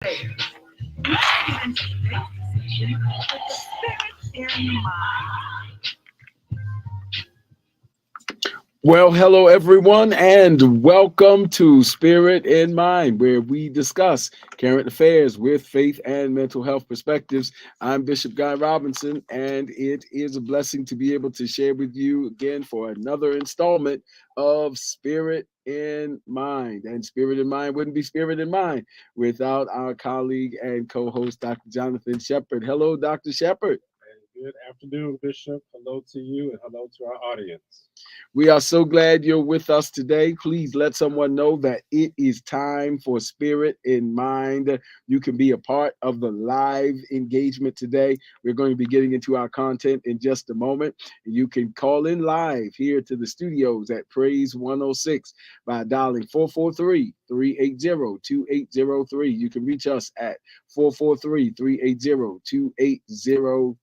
Well, hello everyone, and welcome to Spirit in Mind, where we discuss current affairs with faith and mental health perspectives. I'm Bishop Guy Robinson, and it is a blessing to be able to share with you again for another installment of Spirit in Mind. And Spirit in Mind wouldn't be Spirit in Mind without our colleague and co-host, Dr. Jonathan Shepard. Hello, Dr. Shepard. Good afternoon, Bishop. Hello to you and hello to our audience. We are so glad you're with us today. Please let someone know that it is time for Spirit in Mind. You can be a part of the live engagement today. We're going to be getting into our content in just a moment. You can call in live here to the studios at Praise 106 by dialing 443-380-2803. You can reach us at 443-380-2803.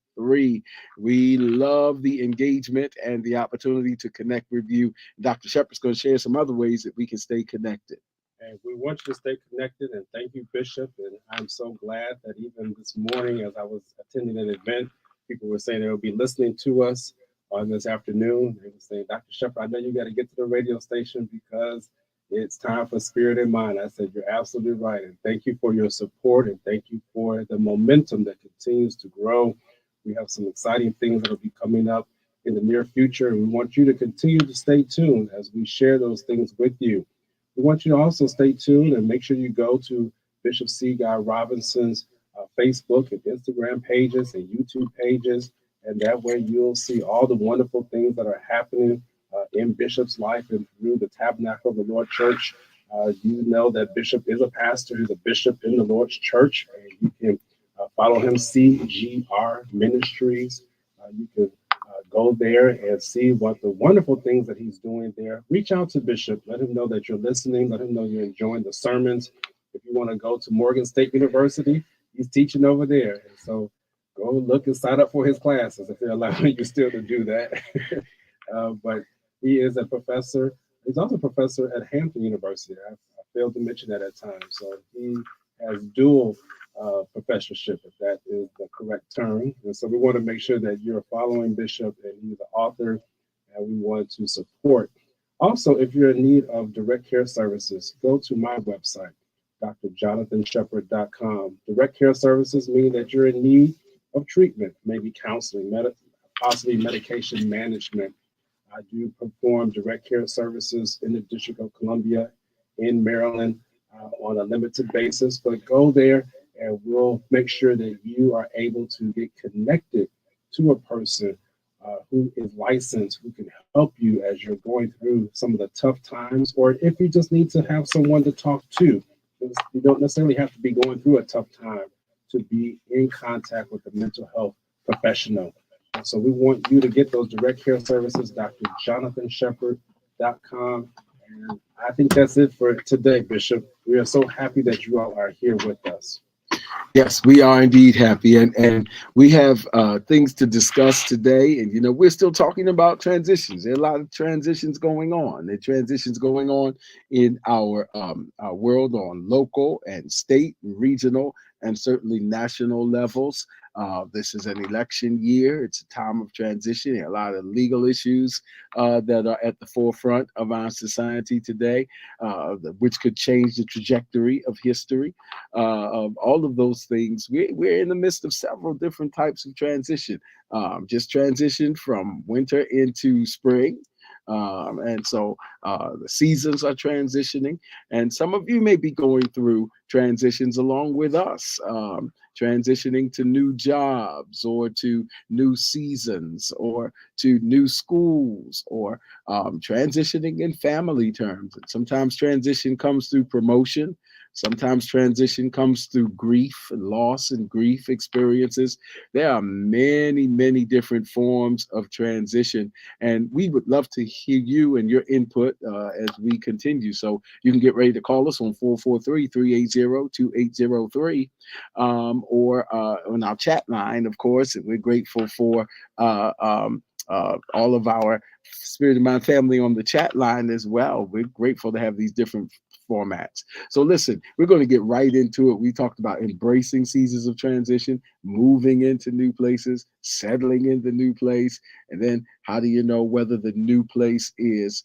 We love the engagement and the opportunity to connect with you. Dr. Shepard's going to share some other ways that we can stay connected. And we want you to stay connected, and thank you, Bishop. And I'm so glad that even this morning, as I was attending an event, people were saying they will be listening to us on this afternoon. They were saying, Dr. Shepard, I know you got to get to the radio station because it's time for Spirit in Mind. I said, you're absolutely right. And thank you for your support, and thank you for the momentum that continues to grow. We have some exciting things that will be coming up in the near future, and we want you to continue to stay tuned as we share those things with you. We want you to also stay tuned and make sure you go to Bishop C. Guy Robinson's Facebook and Instagram pages and YouTube pages, and that way you'll see all the wonderful things that are happening in Bishop's life and through the Tabernacle of the Lord Church. You know that Bishop is a pastor. He's a bishop in the Lord's Church, and you can follow him, CGR Ministries. You can go there and see what the wonderful things that he's doing there. Reach out to Bishop. Let him know that you're listening. Let him know you're enjoying the sermons. If you want to go to Morgan State University, he's teaching over there. And so go look and sign up for his classes if they're allowing you still to do that. But he is a professor. He's also a professor at Hampton University. I failed to mention that at times. So he has dual professorship, if that is the correct term. And so we want to make sure that you're following Bishop, and he's the author, and we want to support. Also, if you're in need of direct care services, go to my website, drjonathanshepard.com. Direct care services mean that you're in need of treatment, maybe counseling, possibly medication management. I do perform direct care services in the District of Columbia, in Maryland, on a limited basis, but go there and we'll make sure that you are able to get connected to a person who is licensed, who can help you as you're going through some of the tough times, or if you just need to have someone to talk to. You don't necessarily have to be going through a tough time to be in contact with a mental health professional. So we want you to get those direct care services, drjonathanshepard.com. And I think that's it for today, Bishop. We are so happy that you all are here with us. Yes, we are indeed happy, and we have things to discuss today. And we're still talking about transitions. There are a lot of transitions going on. There are transitions going on in our world on local and state and regional and certainly national levels. This is an election year. It's a time of transition. There are a lot of legal issues that are at the forefront of our society today, which could change the trajectory of history. Of all of those things, we're in the midst of several different types of transition. Just transition from winter into spring. And so the seasons are transitioning, and some of you may be going through transitions along with us, transitioning to new jobs or to new seasons or to new schools, or transitioning in family terms. And sometimes transition comes through promotion. Sometimes transition comes through grief and loss and grief experiences. There are many, many different forms of transition, and we would love to hear you and your input as we continue. So you can get ready to call us on 443-380-2803 or on our chat line, of course. And we're grateful for all of our Spirit of Mind family on the chat line as well. We're grateful to have these different formats. So listen, we're going to get right into it. We talked about embracing seasons of transition, moving into new places, settling in the new place, and then how do you know whether the new place is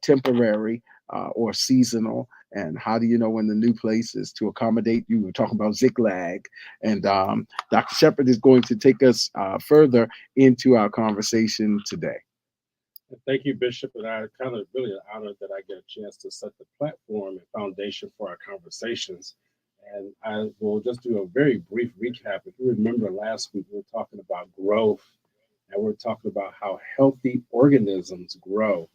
temporary or seasonal? And how do you know when the new place is to accommodate you? We're talking about Ziklag. And Dr. Shepherd is going to take us further into our conversation today. Thank you, Bishop. And I kind of really honored that I get a chance to set the platform and foundation for our conversations. And I will just do a very brief recap. If you remember last week, we were talking about growth, and we're talking about how healthy organisms grow.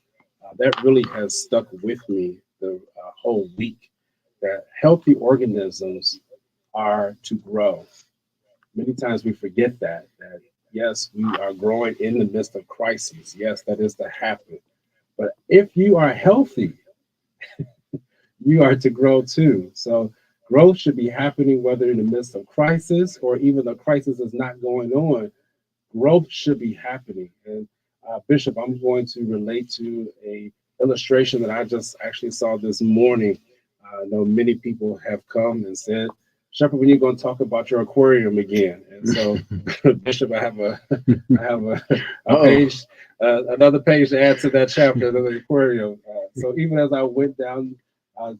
That really has stuck with me the whole week, that healthy organisms are to grow. Many times we forget that yes, we are growing in the midst of crises. Yes, that is to happen. But if you are healthy, you are to grow too. So growth should be happening whether in the midst of crisis or even the crisis is not going on. Growth should be happening. And Bishop, I'm going to relate to a illustration that I just actually saw this morning. I know many people have come and said, Shepherd, when are you going to talk about your aquarium again? And so, Bishop, I have a page, another page to add to that chapter of the aquarium. So even as I went down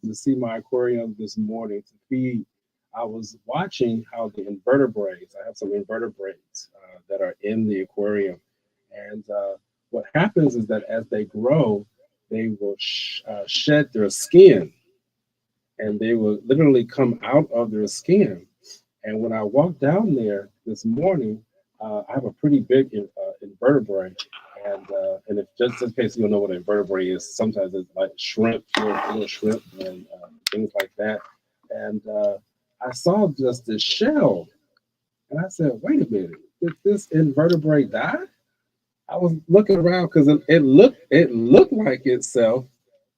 to see my aquarium this morning to feed, I was watching how the invertebrates, I have some invertebrates that are in the aquarium. And what happens is that as they grow, they will shed their skin, and they will literally come out of their skin. And when I walked down there this morning, I have a pretty big invertebrate. And if just in case you don't know what an invertebrate is, sometimes it's like shrimp, little shrimp, and things like that. And I saw just this shell, and I said, "Wait a minute, did this invertebrate die?" I was looking around because it looked like itself,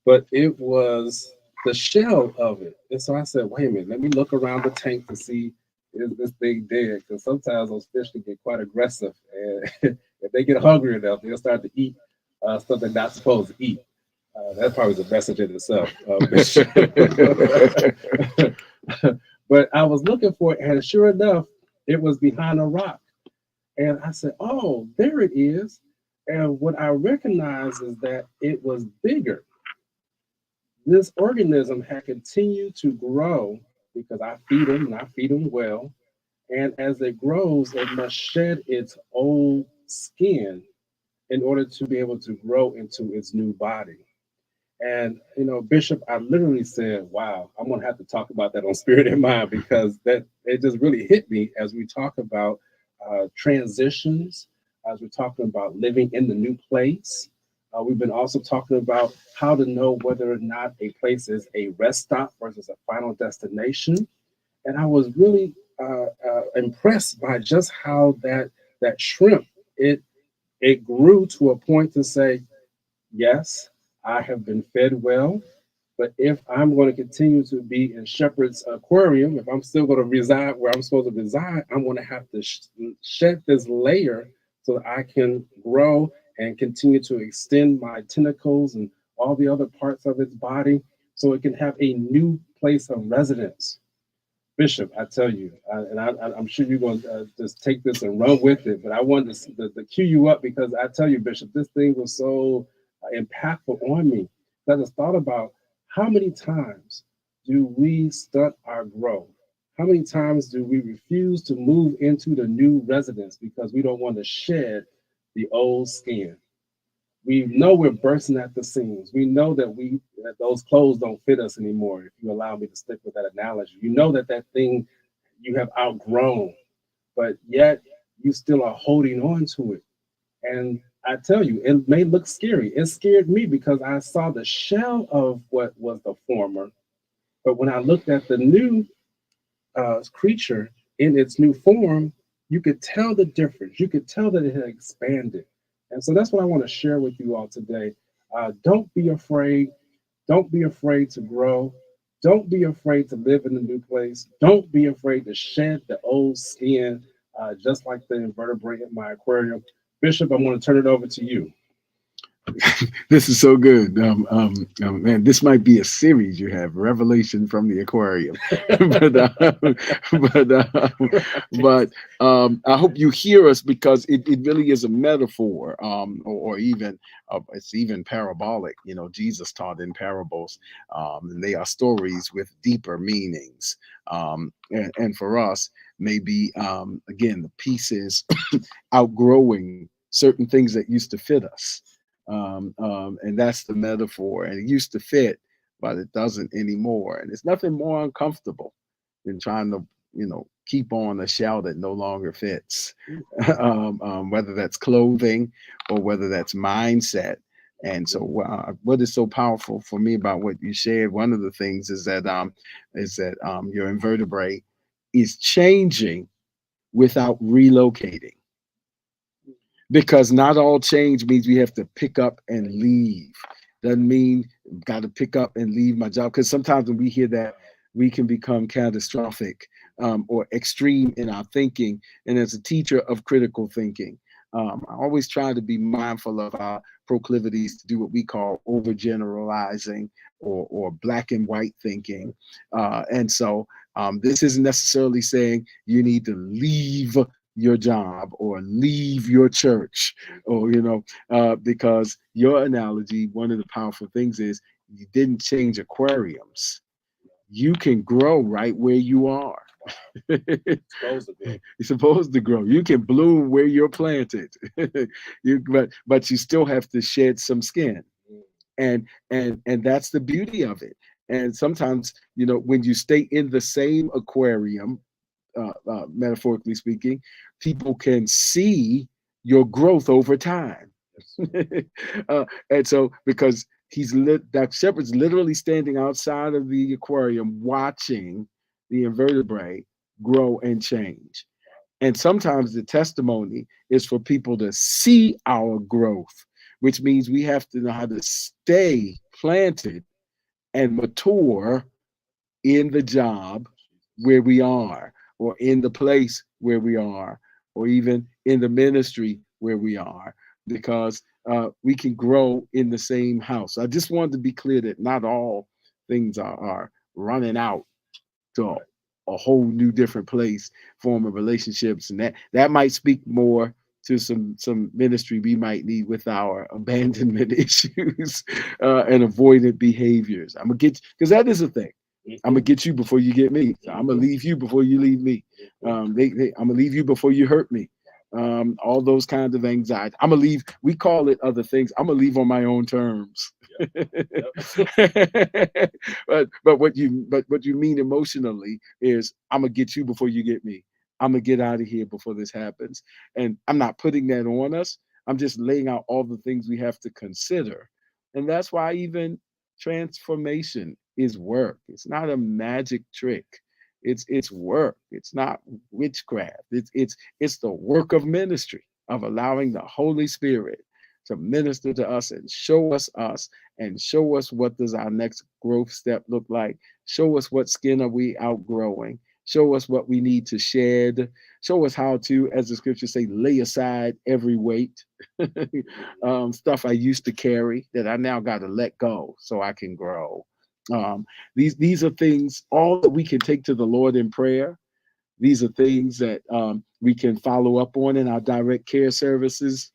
but it was the shell of it. And so I said, "Wait a minute, let me look around the tank to see is this thing dead?" Because sometimes those fish can get quite aggressive, and if they get hungry enough, they'll start to eat stuff they're not supposed to eat. That's probably the message in itself. But I was looking for it, and sure enough, it was behind a rock. And I said, "Oh, there it is." And what I recognized is that it was bigger. This organism had continued to grow because I feed them and I feed them well. And as it grows, it must shed its old skin in order to be able to grow into its new body. And Bishop, I literally said, "Wow, I'm gonna have to talk about that on Spirit and Mind," because that it just really hit me as we talk about transitions, as we're talking about living in the new place. We've been also talking about how to know whether or not a place is a rest stop versus a final destination. And I was really impressed by just how that shrimp it grew to a point to say, "Yes, I have been fed well, but if I'm going to continue to be in Shepherd's aquarium, if I'm still going to reside where I'm supposed to reside, I'm going to have to shed this layer so that I can grow and continue to extend my tentacles and all the other parts of its body so it can have a new place of residence." Bishop, I tell you, I'm sure you're going to just take this and run with it, but I wanted to cue you up because I tell you, Bishop, this thing was so impactful on me. I just thought about how many times do we stunt our growth? How many times do we refuse to move into the new residence because we don't want to shed the old skin? We know we're bursting at the seams. We know that those clothes don't fit us anymore. If you allow me to stick with that analogy, you know that thing you have outgrown, but yet you still are holding on to it. And I tell you, it may look scary. It scared me because I saw the shell of what was the former, but when I looked at the new creature in its new form, you could tell the difference. You could tell that it had expanded. And so that's what I want to share with you all today. Don't be afraid. Don't be afraid to grow. Don't be afraid to live in a new place. Don't be afraid to shed the old skin, just like the invertebrate in my aquarium. Bishop, I'm going to turn it over to you. This is so good. Man, this might be a series you have, Revelation from the Aquarium. but uh, but I hope you hear us because it really is a metaphor, or even it's even parabolic. You know, Jesus taught in parables, and they are stories with deeper meanings. And for us, maybe again the pieces outgrowing certain things that used to fit us, and that's the metaphor. And it used to fit, but it doesn't anymore. And there's nothing more uncomfortable than trying to, keep on a shell that no longer fits, whether that's clothing or whether that's mindset. And so, what is so powerful for me about what you shared? One of the things is that your invertebrate is changing without relocating, because not all change means we have to pick up and leave. Doesn't mean got to pick up and leave my job. Because sometimes when we hear that, we can become catastrophic, or extreme in our thinking. And as a teacher of critical thinking, I always try to be mindful of our proclivities to do what we call overgeneralizing, or black and white thinking. And so this isn't necessarily saying you need to leave your job or leave your church, or because your analogy, one of the powerful things is you didn't change aquariums. You can grow right where you are. Supposed to be. You're supposed to grow. You can bloom where you're planted. But you still have to shed some skin. And that's the beauty of it. And sometimes, when you stay in the same aquarium, metaphorically speaking, people can see your growth over time. And so, because that shepherd's literally standing outside of the aquarium watching the invertebrate grow and change. And sometimes the testimony is for people to see our growth, which means we have to know how to stay planted and mature in the job where we are, or in the place where we are, or even in the ministry where we are, because we can grow in the same house. I just wanted to be clear that not all things are running out to a whole new different place, form of relationships, and that might speak more to some ministry we might need with our abandonment issues, and avoidant behaviors. I'm gonna get, because that is a thing. I'm gonna get you before you get me. So I'm gonna leave you before you leave me. I'm gonna leave you before you hurt me. All those kinds of anxiety. I'm gonna leave. We call it other things. I'm gonna leave on my own terms. but what you mean emotionally is, I'm gonna get you before you get me. I'm gonna get out of here before this happens. And I'm not putting that on us. I'm just laying out all the things we have to consider. And that's why even transformation is work. It's not a magic trick. It's work. It's not witchcraft. It's the work of ministry, of allowing the Holy Spirit to minister to us and show us and show us what does our next growth step look like. Show us what skin are we outgrowing. Show us what we need to shed. Show us how to, as the scriptures say, lay aside every weight, stuff I used to carry that I now got to let go so I can grow. These are things all that we can take to the Lord in prayer. These are things that we can follow up on in our direct care services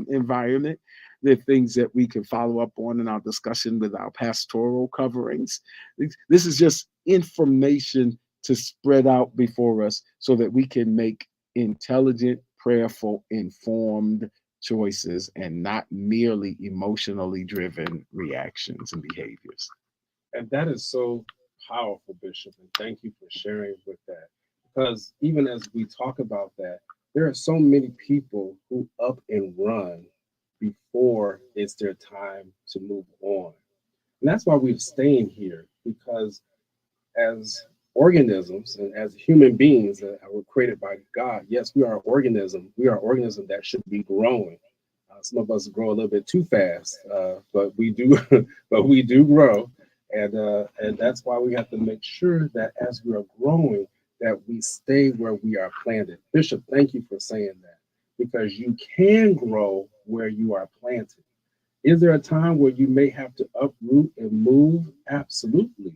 environment. They're things that we can follow up on in our discussion with our pastoral coverings. This is just information to spread out before us so that we can make intelligent, prayerful, informed choices, and not merely emotionally driven reactions and behaviors. And that is so powerful, Bishop. And thank you for sharing with that. Because even as we talk about that, there are so many people who up and run before it's their time to move on. And that's why we're staying here, because as organisms and as human beings that were created by God, yes, we are an organism. We are an organism that should be growing. Some of us grow a little bit too fast, but we do, but we do grow, and that's why we have to make sure that as we are growing, that we stay where we are planted. Bishop, thank you for saying that, because you can grow where you are planted. Is there a time where you may have to uproot and move? Absolutely.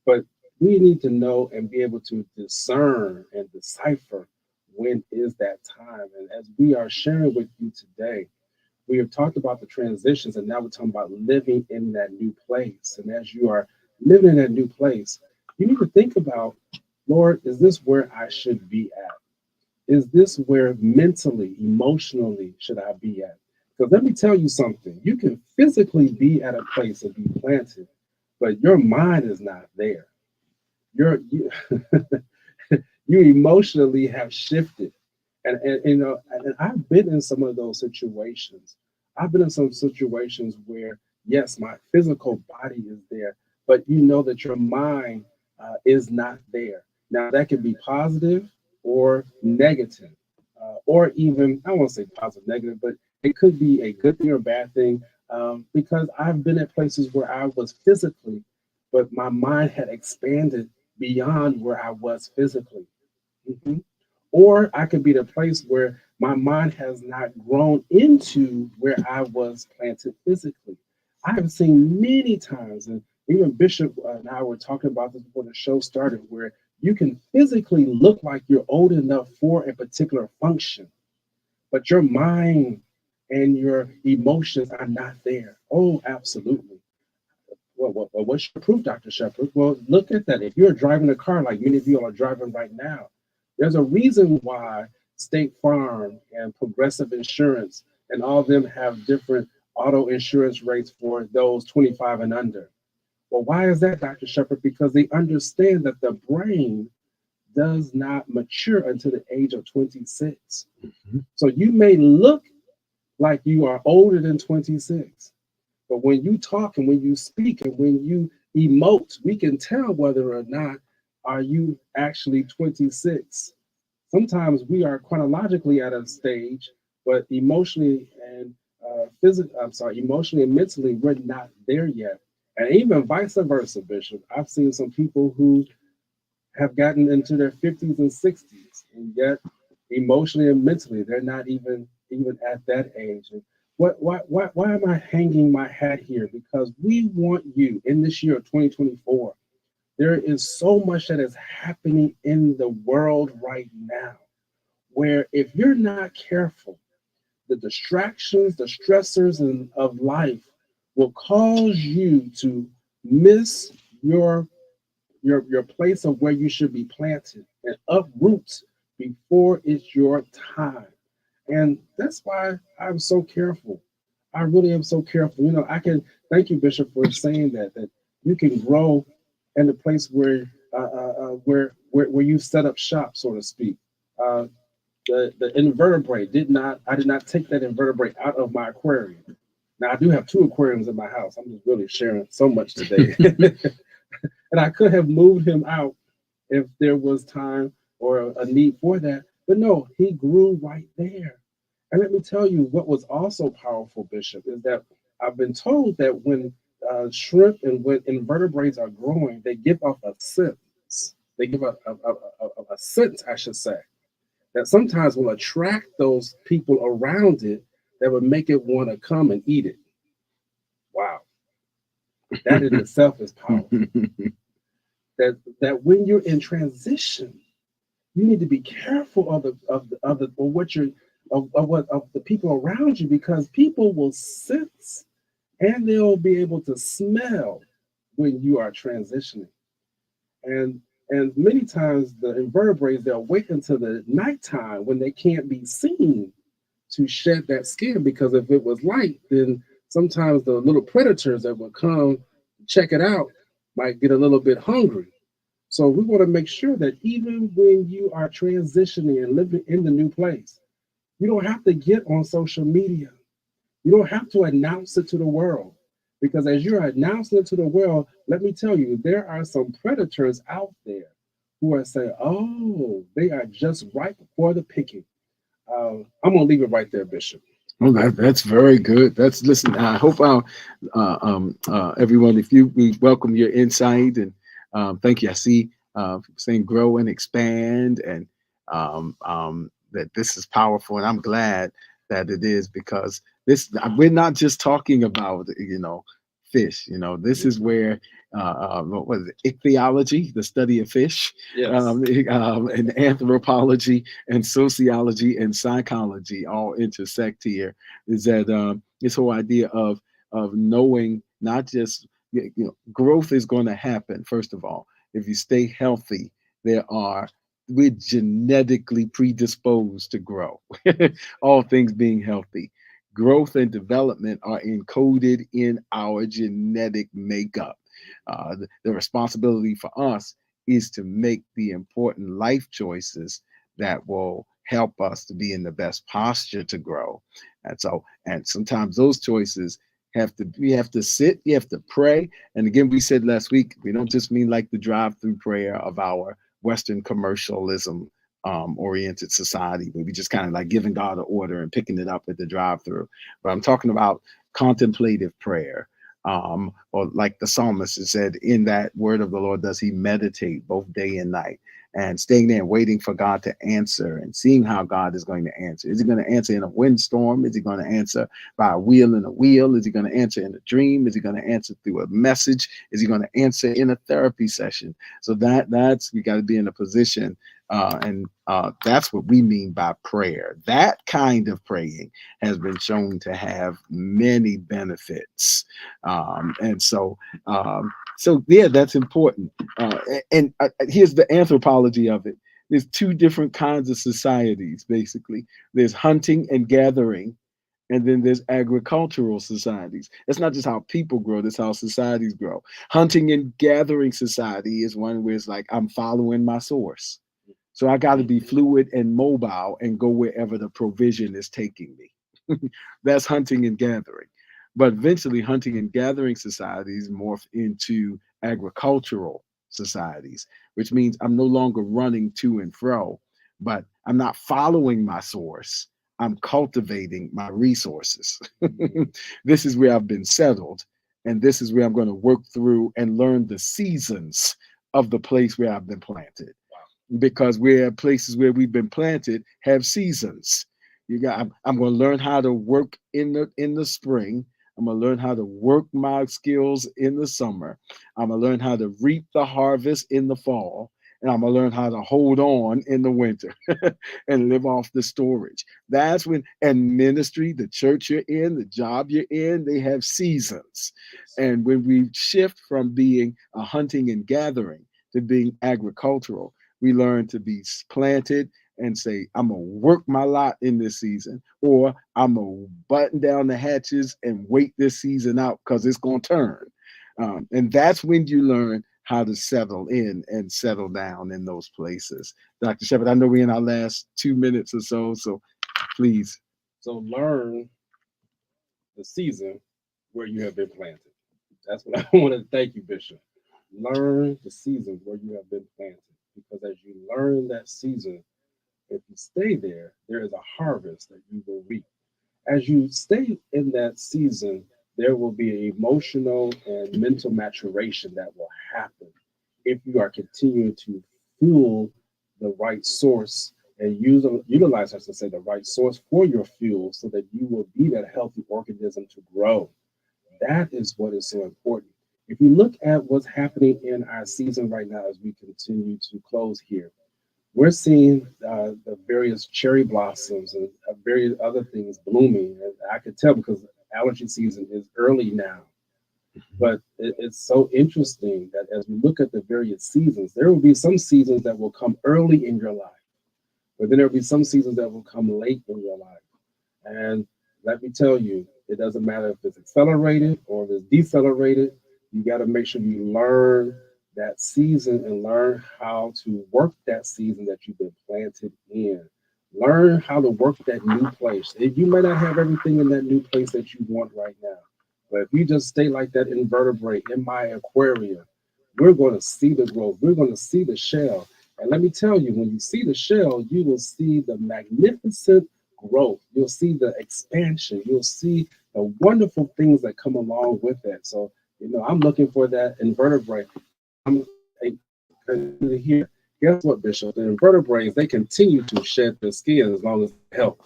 But we need to know and be able to discern and decipher when is that time. And as we are sharing with you today, we have talked about the transitions, and now we're talking about living in that new place. And as you are living in that new place, you need to think about, Lord, is this where I should be at? Is this where mentally, emotionally should I be at? Because let me tell you something. You can physically be at a place and be planted, but your mind is not there. You you emotionally have shifted. And you know, and I've been in some of those situations. I've been in some situations where, yes, my physical body is there, but you know that your mind is not there. Now, that can be positive or negative, or even, I won't say positive, negative, but it could be a good thing or bad thing, because I've been at places where I was physically, but my mind had expanded beyond where I was physically. Mhm. Or I could be the place where my mind has not grown into where I was planted physically. I have seen many times, and even Bishop and I were talking about this before the show started, where you can physically look like you're old enough for a particular function, but your mind and your emotions are not there. Oh, absolutely. Well, what's your proof, Dr. Shepard? Well, look at that. If you're driving a car like many of you are driving right now, there's a reason why State Farm and Progressive Insurance and all of them have different auto insurance rates for those 25 and under. Well, why is that, Dr. Shepard? Because they understand that the brain does not mature until the age of 26. Mhm. So you may look like you are older than 26, but when you talk and when you speak and when you emote, we can tell whether or not are you actually 26. Sometimes we are chronologically at a stage, but emotionally and emotionally and mentally, we're not there yet. And even vice versa, Bishop. I've seen some people who have gotten into their 50s and 60s, and yet emotionally and mentally, they're not even at that age. And why am I hanging my hat here? Because we want you in this year of 2024. There is so much that is happening in the world right now, where if you're not careful, the distractions, the stressors of life will cause you to miss your your place of where you should be planted and uproot before it's your time. And that's why I'm so careful. I really am so careful. You know, I can thank you, Bishop, for saying that you can grow in the place where you set up shop, so to speak. Uh, the invertebrate I did not take that invertebrate out of my aquarium. Now I do have two aquariums in my house. I'm just really sharing so much today. And I could have moved him out if there was time or a need for that. But no, he grew right there. And let me tell you what was also powerful, Bishop, is that I've been told that when shrimp and when invertebrates are growing, they give off a scent. They give a scent, I should say, that sometimes will attract those people around it that would make it want to come and eat it. Wow, that in itself is powerful. That when you're in transition, you need to be careful of what you're of the people around you, because people will sense and they'll be able to smell when you are transitioning. And many times the invertebrates, they'll wait until the nighttime when they can't be seen to shed that skin, because if it was light, then sometimes the little predators that would come check it out might get a little bit hungry. So we want to make sure that even when you are transitioning and living in the new place, you don't have to get on social media. You don't have to announce it to the world. Because as you're announcing it to the world, let me tell you, there are some predators out there who are saying, oh, they are just ripe for the picking. I'm going to leave it right there, Bishop. Well, that's very good. That's listen. I hope our everyone, if you we welcome your insight and thank you. I see saying grow and expand, and that this is powerful, and I'm glad that it is, because This we're not just talking about fish. This is where what was it? Ichthyology, the study of fish, Yes. and anthropology and sociology and psychology all intersect here. Is that this whole idea of knowing not just growth is going to happen. First of all, if you stay healthy, we're genetically predisposed to grow. All things being healthy, growth and development are encoded in our genetic makeup. The responsibility for us is to make the important life choices that will help us to be in the best posture to grow. And sometimes those choices we have to sit, you have to pray. And again, we said last week, we don't just mean like the drive-through prayer of our Western commercialism oriented society, where we just kind of like giving God an order and picking it up at the drive-through. But I'm talking about contemplative prayer, or like the psalmist said, in that word of the Lord does he meditate both day and night, and staying there and waiting for God to answer and seeing how God is going to answer. Is he going to answer in a windstorm? Is he going to answer by a wheel in a wheel? Is he going to answer in a dream? Is he going to answer through a message? Is he going to answer in a therapy session? So that's we got to be in a position, and that's what we mean by prayer. That kind of praying has been shown to have many benefits, and so yeah, that's important. And here's the anthropology of it. There's two different kinds of societies, basically. There's hunting and gathering, and then there's agricultural societies. That's not just how people grow, that's how societies grow. Hunting and gathering society is one where it's like, I'm following my source. So I got to be fluid and mobile and go wherever the provision is taking me. That's hunting and gathering. But eventually, hunting and gathering societies morph into agricultural societies, which means I'm no longer running to and fro, but I'm not following my source. I'm cultivating my resources. This is where I've been settled, and this is where I'm going to work through and learn the seasons of the place where I've been planted, because where places where we've been planted have seasons. I'm going to learn how to work in the spring. I'm going to learn how to work my skills in the summer. I'm going to learn how to reap the harvest in the fall. And I'm going to learn how to hold on in the winter and live off the storage. That's when, and ministry, the church you're in, the job you're in, they have seasons. And when we shift from being a hunting and gathering to being agricultural, we learn to be planted and say, I'm going to work my lot in this season, or I'm going to button down the hatches and wait this season out because it's going to turn. And that's when you learn how to settle in and settle down in those places. Dr. Shepard, I know we're in our last 2 minutes or so please. So learn the season where you have been planted. That's what I want to thank you, Bishop. Learn the season where you have been planted, because as you learn that season, if you stay there, there is a harvest that you will reap. As you stay in that season, there will be emotional and mental maturation that will happen if you are continuing to fuel the right source and utilize, I should say, the right source for your fuel, so that you will be that healthy organism to grow. That is what is so important. If you look at what's happening in our season right now as we continue to close here, we're seeing the various cherry blossoms and various other things blooming. And I could tell because allergy season is early now. But it's so interesting that as we look at the various seasons, there will be some seasons that will come early in your life, but then there will be some seasons that will come late in your life. And let me tell you, it doesn't matter if it's accelerated or if it's decelerated. You got to make sure you learn that season and learn how to work that season that you've been planted in. Learn how to work that new place. You may not have everything in that new place that you want right now, but if you just stay like that invertebrate in my aquarium, we're going to see the growth. We're going to see the shell. And let me tell you, when you see the shell, you will see the magnificent growth. You'll see the expansion. You'll see the wonderful things that come along with it. So, I'm looking for that invertebrate. I'm here. Guess what, Bishop? The invertebrates, they continue to shed their skin as long as they help.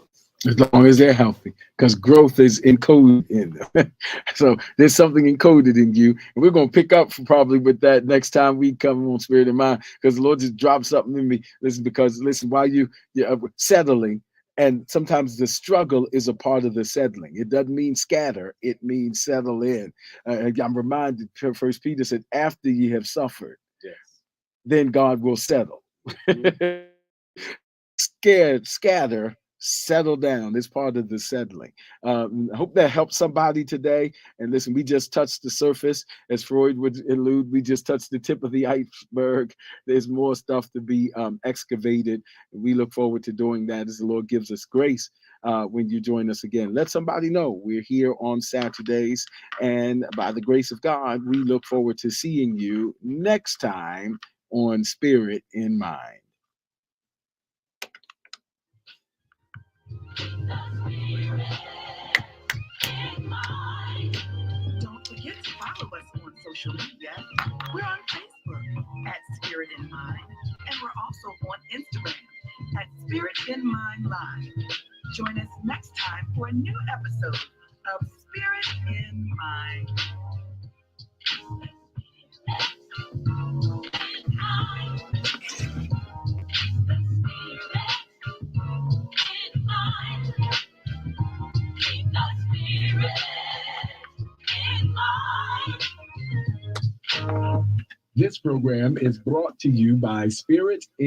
as long as they're healthy, because growth is encoded in them. So there's something encoded in you, and we're gonna pick up probably with that next time we come on Spirit and Mind, because the Lord just dropped something in me. Listen, because listen, while you're settling, and sometimes the struggle is a part of the settling. It doesn't mean scatter; it means settle in. I'm reminded, First Peter said, "After ye have suffered, Yes. then God will settle." Mhm. Scatter, settle down. It's part of the settling. I hope that helps somebody today. And listen, we just touched the surface, as Freud would allude. We just touched the tip of the iceberg. There's more stuff to be excavated. We look forward to doing that as the Lord gives us grace. When you join us again, let somebody know we're here on Saturdays, and by the grace of God, we look forward to seeing you next time on Spirit in Mind. Don't forget to follow us on social media. We're on Facebook at Spirit in Mind, and we're also on Instagram at Spirit in Mind Live. Join us next time for a new episode of Spirit in Mind. This program is brought to you by Spirit